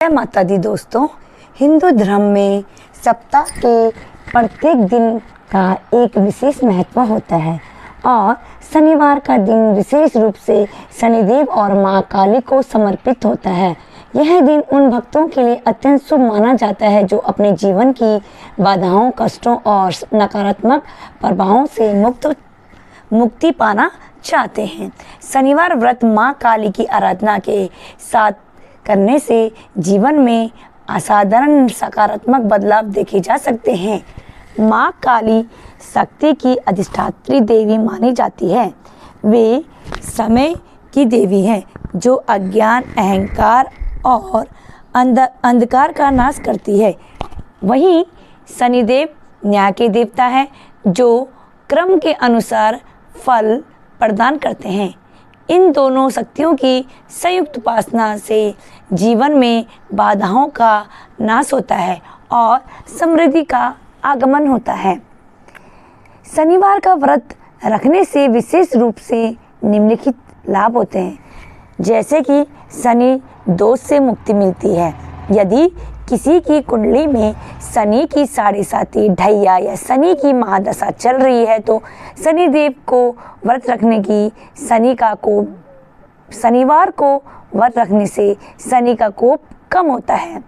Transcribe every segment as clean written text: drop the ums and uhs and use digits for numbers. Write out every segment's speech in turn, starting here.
जय माता दी दोस्तों। हिंदू धर्म में सप्ताह के प्रत्येक दिन का एक विशेष महत्व होता है और शनिवार का दिन विशेष रूप से शनिदेव और मां काली को समर्पित होता है। यह दिन उन भक्तों के लिए अत्यंत शुभ माना जाता है जो अपने जीवन की बाधाओं, कष्टों और नकारात्मक प्रभावों से मुक्ति पाना चाहते हैं। शनिवार व्रत मां काली की आराधना के साथ करने से जीवन में असाधारण सकारात्मक बदलाव देखे जा सकते हैं। मां काली शक्ति की अधिष्ठात्री देवी मानी जाती है। वे समय की देवी हैं जो अज्ञान, अहंकार और अंधकार का नाश करती है। वहीं शनिदेव न्याय के देवता हैं जो क्रम के अनुसार फल प्रदान करते हैं। इन दोनों शक्तियों की संयुक्त उपासना से जीवन में बाधाओं का नाश होता है और समृद्धि का आगमन होता है। शनिवार का व्रत रखने से विशेष रूप से निम्नलिखित लाभ होते हैं, जैसे कि शनि दोष से मुक्ति मिलती है। यदि किसी की कुंडली में शनि की 7.5 ढैया या शनि की महादशा चल रही है तो शनिदेव को व्रत रखने की शनिवार को व्रत रखने से शनि का कोप कम होता है।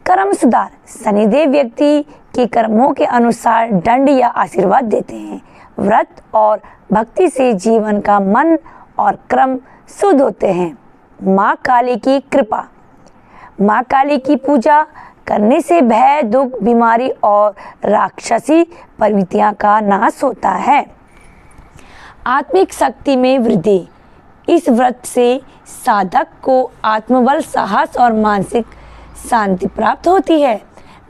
कर्म सुधार, शनिदेव व्यक्ति के कर्मों के अनुसार दंड या आशीर्वाद देते हैं। व्रत और भक्ति से जीवन का मन और क्रम शुद्ध होते हैं। माँ काली की कृपा, माँ काली की पूजा करने से भय, दुख, बीमारी और राक्षसी प्रवृत्तियां का नाश होता है। आत्मिक शक्ति में वृद्धि, इस व्रत से साधक को आत्मबल, साहस और मानसिक शांति प्राप्त होती है।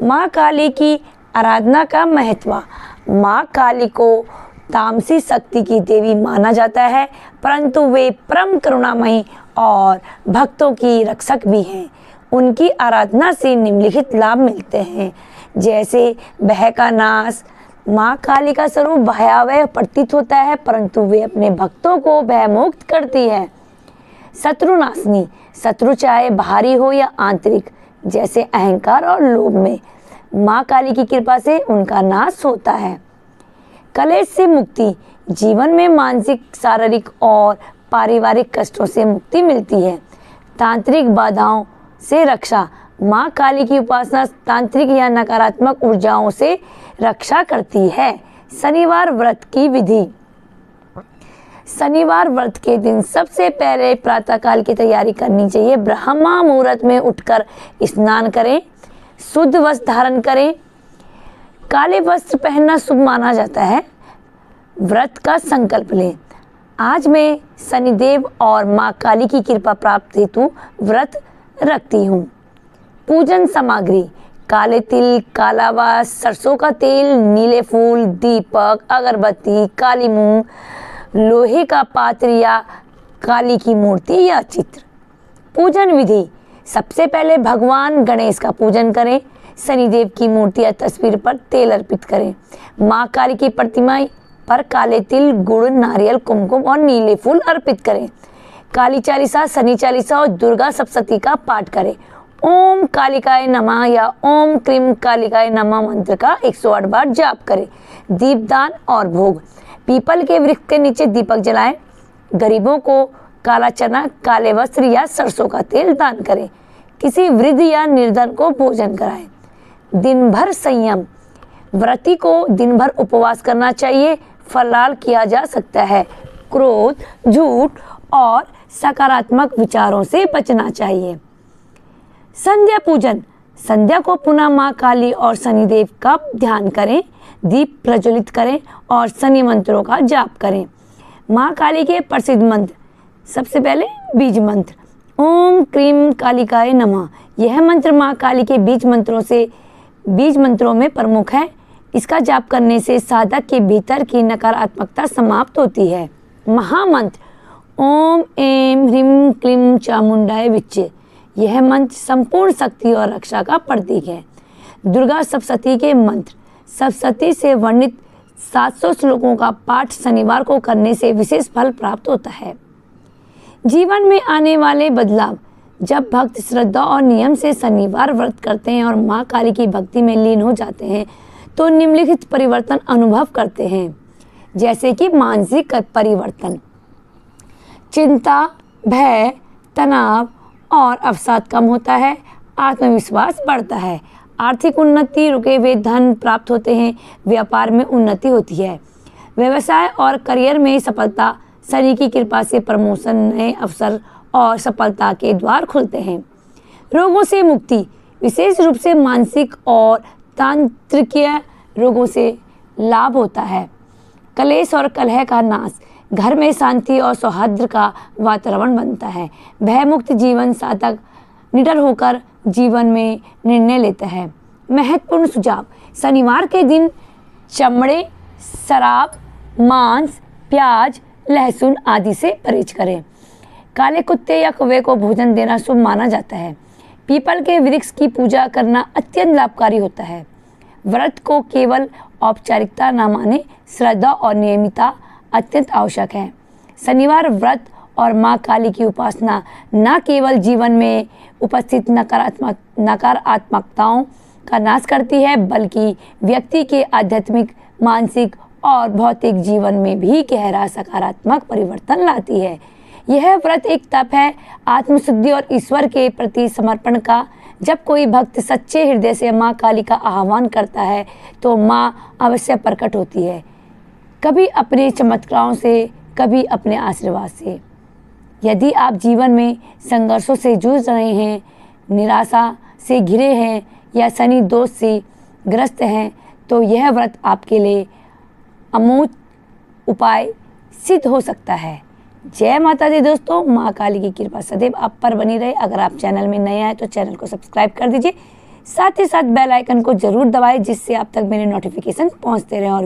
माँ काली की आराधना का महत्व, माँ काली को तामसी शक्ति की देवी माना जाता है, परंतु वे परम करुणामयी और भक्तों की रक्षक भी हैं। उनकी आराधना से निम्नलिखित लाभ मिलते हैं, जैसे भय का नाश। माँ काली का स्वरूप भयावह प्रतीत होता है, परंतु वे अपने भक्तों को भयमुक्त करती है। शत्रु नाशनी, शत्रु चाहे बाहरी हो या आंतरिक, जैसे अहंकार और लोभ में, माँ काली की कृपा से उनका नाश होता है। कलेश से मुक्ति, जीवन में मानसिक, शारीरिक और पारिवारिक कष्टों से मुक्ति मिलती है। तांत्रिक बाधाओं से रक्षा, माँ काली की उपासना तांत्रिक या नकारात्मक ऊर्जाओं से रक्षा करती है। शनिवार व्रत की विधि, शनिवार व्रत के दिन सबसे पहले प्रातःकाल की तैयारी करनी चाहिए। ब्रह्मा मुहूर्त में उठकर स्नान करें, शुद्ध वस्त्र धारण करें। काले वस्त्र पहनना शुभ माना जाता है। व्रत का संकल्प लें, आज मैं शनिदेव और माँ काली की कृपा प्राप्त हेतु व्रत रखती हूँ। पूजन सामग्री, काले तिल, कालावा, सरसों का तेल, नीले फूल, दीपक, अगरबत्ती, काली मूंग, लोहे का पात्र या काली की मूर्ति या चित्र। पूजन विधि, सबसे पहले भगवान गणेश का पूजन करें। शनिदेव की मूर्ति या तस्वीर पर तेल अर्पित करें। माँ काली की प्रतिमा पर काले तिल, गुड़, नारियल, कुमकुम और नीले फूल अर्पित करें। काली चालीसा, शनि चालीसा और दुर्गा सप्तशती का पाठ करें। ओम कालिकाय नमः या ओम क्रीम कालिकाय नमः मंत्र का 108 बार जाप करें। दीपदान और भोग, पीपल के वृक्ष के नीचे दीपक जलाएं। गरीबों को काला चना, काले वस्त्र या सरसों का तेल दान करें। किसी वृद्ध या निर्धन को भोजन कराएं। दिन भर संयम, व्रती को दिन भर उपवास करना चाहिए। फलाहार किया जा सकता है। क्रोध, झूठ और सकारात्मक विचारों से बचना चाहिए। संध्या पूजन, संध्या को पुनः माँ काली और शनिदेव का ध्यान करें, दीप प्रज्वलित करें और शनि मंत्रों का जाप करें। माँ काली के प्रसिद्ध मंत्र, सबसे पहले बीज मंत्र, ओम क्रीम कालिकाय नमः। यह मंत्र माँ काली के बीज मंत्रों में प्रमुख है। इसका जाप करने से साधक के भीतर की नकारात्मकता समाप्त होती है। महामंत्र, ओम ऐं ह्रीं क्लीं चामुंडाय विच्चे। यह मंत्र संपूर्ण शक्ति और रक्षा का प्रतीक है। दुर्गा सप्तशती के मंत्र, सप्तशती से वर्णित 700 श्लोकों का पाठ शनिवार को करने से विशेष फल प्राप्त होता है। जीवन में आने वाले बदलाव, जब भक्त श्रद्धा और नियम से शनिवार व्रत करते हैं और माँ काली की भक्ति में लीन हो जाते हैं तो निम्नलिखित परिवर्तन अनुभव करते हैं, जैसे कि मानसिक परिवर्तन, चिंता, भय, तनाव और अवसाद कम होता है, आत्मविश्वास बढ़ता है, आर्थिक उन्नति, रुके हुए धन प्राप्त होते हैं, व्यापार में उन्नति होती है, व्यवसाय और करियर में सफलता, शनि की कृपा से प्रमोशन, नए अवसर और सफलता के द्वार खुलते हैं। रोगों से मुक्ति, विशेष रूप से मानसिक और तांत्रिकीय रोगों से लाभ होता है। कलेश और कलह का नाश, घर में शांति और सौहार्द का वातावरण बनता है। भयमुक्त जीवन साधक निडर होकर जीवन में निर्णय लेता है। महत्वपूर्ण सुझाव, शनिवार के दिन चमड़े, शराब, मांस, प्याज, लहसुन आदि से परहेज करें। काले कुत्ते या कौवे को भोजन देना शुभ माना जाता है। पीपल के वृक्ष की पूजा करना अत्यंत लाभकारी होता है। व्रत को केवल औपचारिकता न माने, श्रद्धा और नियमितता अत्यंत आवश्यक है। शनिवार व्रत और माँ काली की उपासना न केवल जीवन में उपस्थित नकारात्मकताओं का नाश करती है, बल्कि व्यक्ति के आध्यात्मिक, मानसिक और भौतिक जीवन में भी गहरा सकारात्मक परिवर्तन लाती है। यह व्रत एक तप है, आत्मशुद्धि और ईश्वर के प्रति समर्पण का। जब कोई भक्त सच्चे हृदय से माँ काली का आह्वान करता है तो माँ अवश्य प्रकट होती है, कभी अपने चमत्कारों से, कभी अपने आशीर्वाद से। यदि आप जीवन में संघर्षों से जूझ रहे हैं, निराशा से घिरे हैं या शनि दोष से ग्रस्त हैं, तो यह व्रत आपके लिए अमूल्य उपाय सिद्ध हो सकता है। जय माता दी दोस्तों, माँ काली की कृपा सदैव आप पर बनी रहे। अगर आप चैनल में नए आए तो चैनल को सब्सक्राइब कर दीजिए, साथ ही साथ बेल आइकन को जरूर दबाएं, जिससे आप तक मेरे नोटिफिकेशन पहुँचते रहें। और